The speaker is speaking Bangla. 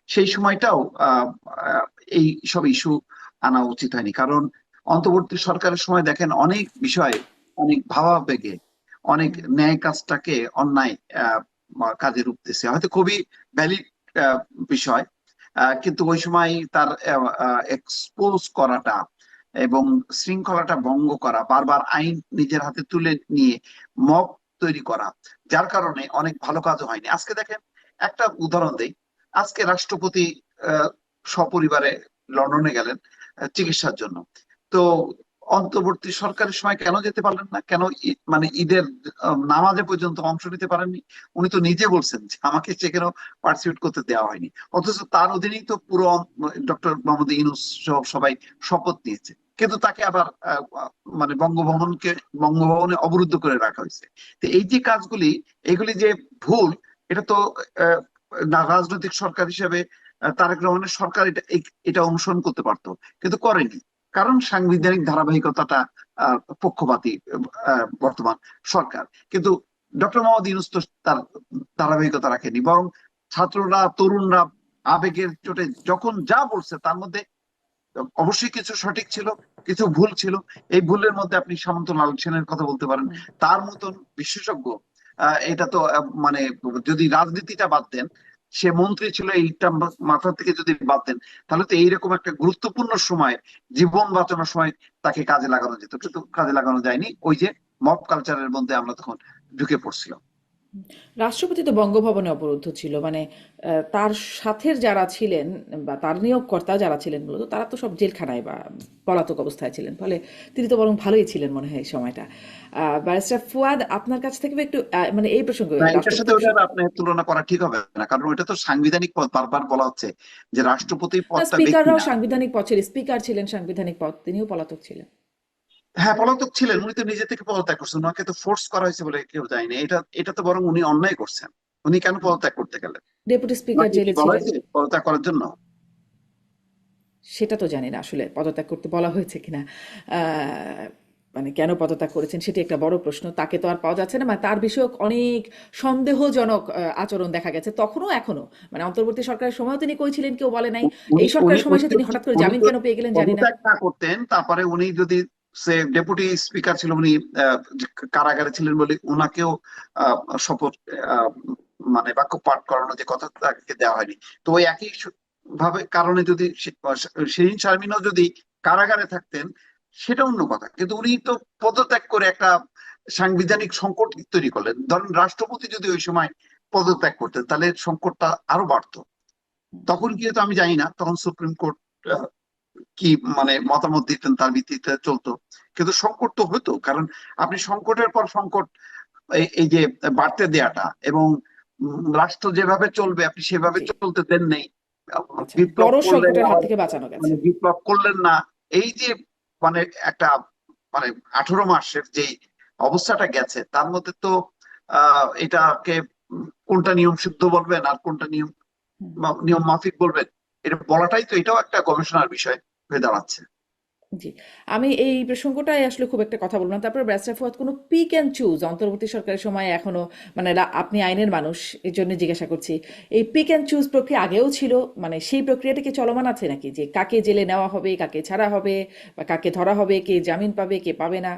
সেই সময়টাও এই সব ইস্যু আনা উচিত হয়নি। কারণ অন্তর্বর্তী সরকারের সময় দেখেন অনেক বিষয়ে অনেক ভাবাবেগে অনেক ন্যায় কাজটাকে অন্যায় কাজে রূপ দিচ্ছে, হয়তো খুবই ভ্যালিড বিষয়, কিন্তু ওই সময় তার এক্সপোজ করাটা এবং শৃঙ্খলাটা ভঙ্গ করা, বারবার আইন নিজের হাতে তুলে নিয়ে মব তৈরি করা, যার কারণে অনেক ভালো কাজও হয়নি। আজকে দেখেন, একটা উদাহরণ দেই। আজকে রাষ্ট্রপতি আহ, সপরিবারে লন্ডনে গেলেন চিকিৎসার জন্য। তো অন্তর্বর্তী সরকারের সময় কেন যেতে পারলেন না? কেন মানে ঈদের নামাজে পর্যন্ত অংশ নিতে পারেননি? উনি তো নিজে বলছেন যে আমাকে সেখানেও পার্টিসিপেট করতে দেওয়া হয়নি, অথচ তার অধীনেই তো পুরো ডক্টর মোহাম্মদ ইউনূস সহ সবাই শপথ নিয়েছে, কিন্তু তাকে আবার মানে বঙ্গভবনে অবরুদ্ধ করে রাখা হয়েছে। তো এই যে কাজগুলি, এগুলি যে ভুল, এটা তো আহ, রাজনৈতিক সরকার হিসেবে তারেক রহমানের সরকার এটা অনুসরণ করতে পারতো, কিন্তু করেনি। কারণ সাংবিধানিক ধারাবাহিকতাটা পক্ষপাতী বর্তমান সরকার। কিন্তু ডক্টর মোহাম্মদ ইউনূস তো তার ধারাবাহিকতা রাখেনি, বরং ছাত্ররা, তরুণরা আবেগের চোটে যখন যা বলছে তার মধ্যে অবশ্যই কিছু সঠিক ছিল, কিছু ভুল ছিল। এই ভুলের মধ্যে আপনি সামন্ত লাল সেনের কথা বলতে পারেন, তার মতন বিশেষজ্ঞ। এটা তো মানে যদি রাজনীতিটা বাদ দেন, সে মন্ত্রী ছিল, এইটা মাথা থেকে যদি বাদ দেন, তাহলে তো এইরকম একটা গুরুত্বপূর্ণ সময়, জীবন বাঁচানোর সময় তাকে কাজে লাগানো যেত, কিন্তু কাজে লাগানো যায়নি। ওই যে মব কালচারের মধ্যে আমরা তখন ঢুকে পড়ছিলাম। রাষ্ট্রপতি তো বঙ্গভবনে অবরুদ্ধ ছিল, মানে তার সাথের যারা ছিলেন বা তার নিয়োগকর্তা যারা ছিলেন মূলত তারা তো সব জেলখানায় বা পলাতক অবস্থায় ছিলেন, ফলে তিনি তো বরং ভালোই ছিলেন মনে হয় এই সময়টা। ব্যারিস্টার ফুয়াদ, আপনার কাছ থেকে একটু মানে এই প্রসঙ্গে না, এটার সাথে রাষ্ট্রপতি ওটার আপনি তুলনা করা ঠিক হবে না, কারণ ওইটা তো সাংবিধানিক পদ। বারবার বলা হচ্ছে যে রাষ্ট্রপতি না, পদটা ব্যক্তি স্পিকাররাও না। সাংবিধানিক পদ ছিল, স্পিকার ছিলেন সাংবিধানিক পদ, তিনিও পলাতক ছিলেন। হ্যাঁ, পলাতক ছিলেন, উনি তো নিজে থেকে পদত্যাগ করছেন, ওনাকে তো ফোর্স করা হয়েছে বলে কেউ যায়নি। এটা এটা তো বরং উনি অন্যায় করছেন। উনি কেন পদত্যাগ করতে গেলেন? ডেপুটি স্পিকার ওনাকে কি জেলে বলা ছিলেন। হয়েছে পদত্যাগ করার জন্য? সেটা তো জানি না আসলে পদত্যাগ করতে বলা হয়েছে কিনা। মানে কেন পদত্যাগ করেছেন সেটি একটা বড় প্রশ্ন। তাকে তো আর পাওয়া যাচ্ছে না, মানে তার বিষয়ক অনেক সন্দেহজনক আচরণ দেখা গেছে তখনও এখনো। মানে অন্তর্বর্তী সরকারের সময়ও তিনি কই ছিলেন কেউ বলে নাই, উনি এই উনি সরকারের সময় উনি এসে তিনি হঠাৎ করে উনি জামিন তো কেন পেয়ে গেলেন জানি না। পদত্যাগ না করতেন, তারপরে উনি যদি সে ডেপুটি স্পিকার ছিল, উনি যে কারাগারে ছিলেন বলে ওনাকেও শপথ আহ, মানে বাক্য পাঠ করানো যে কথা তাকে দেওয়া হয়নি। তো ওই একই ভাবে কারণে যদি শিরীন শারমিনও যদি কারাগারে থাকতেন, সেটা অন্য কথা, কিন্তু উনি তো পদত্যাগ করে একটা সাংবিধানিক সংকট তৈরি করলেন। ধরেন রাষ্ট্রপতি যদি ওই সময় পদত্যাগ করতেন, তাহলে সংকটটা আরো বাড়তো। তখন কি হতো আমি জানি না, তখন সুপ্রিম কোর্ট কি মানে মতামত দিতেন তার ভিত্তিতে চলতো, কিন্তু সংকট তো হতো। কারণ আপনি সংকটের পর সংকট এই যে বাড়তে দেয়াটা এবং রাষ্ট্র যেভাবে চলবে আপনি সেভাবে জি। চলতে দেন নেই, আচ্ছা, বিপ্লব বড় করলেন সংকটের হাত আবার থেকে বাঁচানো গেছে। মানে বিপ্লব করলেন না, এই যে মানে একটা মানে 18 মাসের যে অবস্থাটা গেছে, তার মধ্যে তো এটাকে কোনটা নিয়ম সিদ্ধ বলবেন আর কোনটা নিয়ম নিয়ম মাফিক বলবেন, এটা বলাটাই তো, এটাও একটা গবেষণার বিষয় হয়ে দাঁড়াচ্ছে। জি, আমি এই প্রসঙ্গটাই আসলে খুব একটা কথা বলবো না। তারপরে ব্যারিস্টার ফুয়াদ, কোনো পিক অ্যান্ড চুজ অন্তর্বর্তী সরকারের সময় এখনো, মানে আপনি আইনের মানুষ, এই জন্য জিজ্ঞাসা করছি, এই পিক অ্যান্ড চুজ প্রক্রিয়া আগেও ছিল, মানে সেই প্রক্রিয়াটা কি চলমান আছে নাকি, যে কাকে জেলে নেওয়া হবে, কাকে ছাড়া হবে, বা কাকে ধরা হবে, কে জামিন পাবে, কে পাবে না?